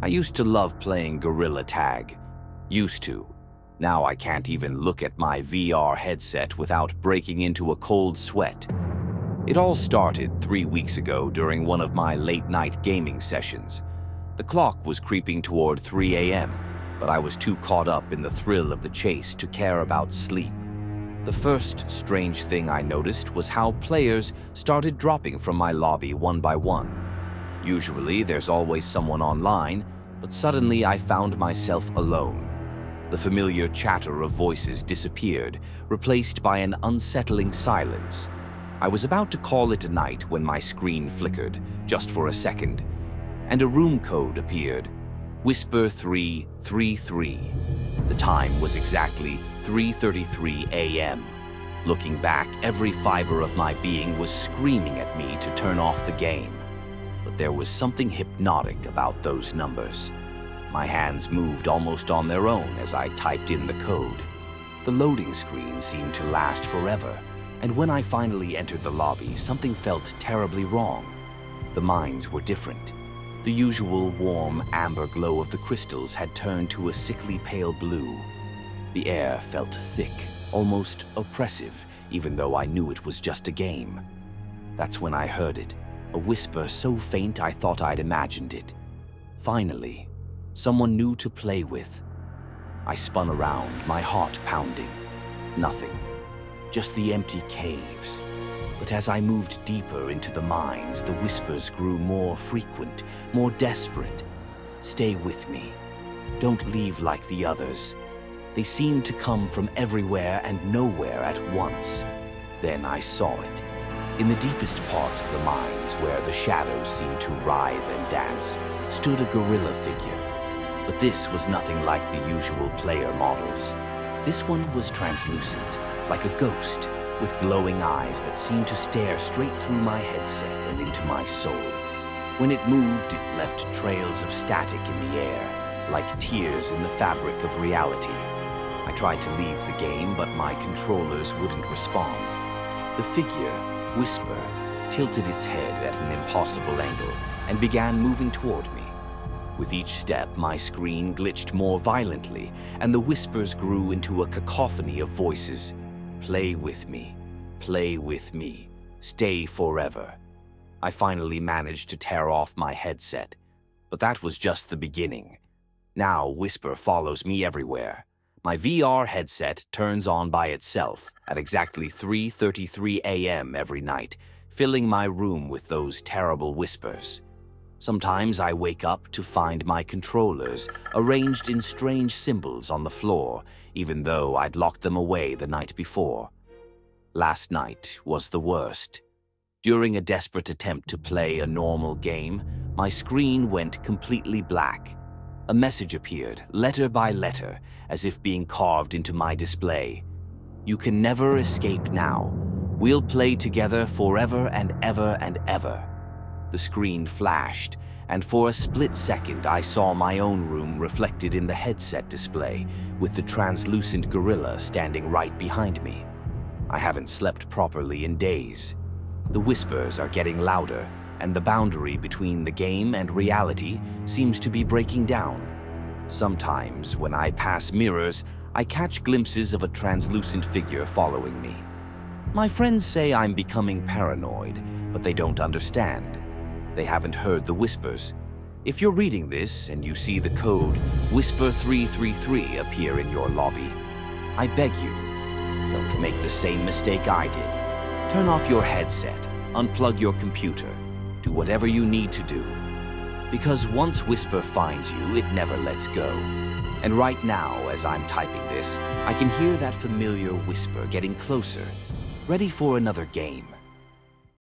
I used to love playing gorilla tag. Used to. Now I can't even look at my VR headset without breaking into a cold sweat. It all started 3 weeks ago during one of my late-night gaming sessions. The clock was creeping toward 3 a.m., but I was too caught up in the thrill of the chase to care about sleep. The first strange thing I noticed was how players started dropping from my lobby one by one. Usually there's always someone online, but suddenly I found myself alone. The familiar chatter of voices disappeared, replaced by an unsettling silence. I was about to call it a night when my screen flickered, just for a second, and a room code appeared. Whisper 333. The time was exactly 3:33 a.m. Looking back, every fiber of my being was screaming at me to turn off the game. But there was something hypnotic about those numbers. My hands moved almost on their own as I typed in the code. The loading screen seemed to last forever, and when I finally entered the lobby, something felt terribly wrong. The mines were different. The usual warm amber glow of the crystals had turned to a sickly pale blue. The air felt thick, almost oppressive, even though I knew it was just a game. That's when I heard it, a whisper so faint I thought I'd imagined it. Finally, someone new to play with. I spun around, my heart pounding. Nothing. Just the empty caves. But as I moved deeper into the mines, the whispers grew more frequent, more desperate. Stay with me. Don't leave like the others. They seemed to come from everywhere and nowhere at once. Then I saw it. In the deepest part of the mines, where the shadows seemed to writhe and dance, stood a gorilla figure. But this was nothing like the usual player models. This one was translucent, like a ghost, with glowing eyes that seemed to stare straight through my headset and into my soul. When it moved, it left trails of static in the air, like tears in the fabric of reality. I tried to leave the game, but my controllers wouldn't respond. The figure, Whisper, tilted its head at an impossible angle and began moving toward me. With each step, my screen glitched more violently, and the whispers grew into a cacophony of voices. Play with me. Play with me. Stay forever. I finally managed to tear off my headset, but that was just the beginning. Now Whisper follows me everywhere. My VR headset turns on by itself at exactly 3:33 a.m. every night, filling my room with those terrible whispers. Sometimes I wake up to find my controllers arranged in strange symbols on the floor, even though I'd locked them away the night before. Last night was the worst. During a desperate attempt to play a normal game, my screen went completely black. A message appeared, letter by letter, as if being carved into my display. You can never escape now. We'll play together forever and ever and ever. The screen flashed, and for a split second I saw my own room reflected in the headset display, with the translucent gorilla standing right behind me. I haven't slept properly in days. The whispers are getting louder, and the boundary between the game and reality seems to be breaking down. Sometimes, when I pass mirrors, I catch glimpses of a translucent figure following me. My friends say I'm becoming paranoid, but they don't understand. They haven't heard the whispers. If you're reading this and you see the code Whisper 333 appear in your lobby, I beg you, don't make the same mistake I did. Turn off your headset, unplug your computer, do whatever you need to do. Because once Whisper finds you, it never lets go. And right now, as I'm typing this, I can hear that familiar whisper getting closer, ready for another game.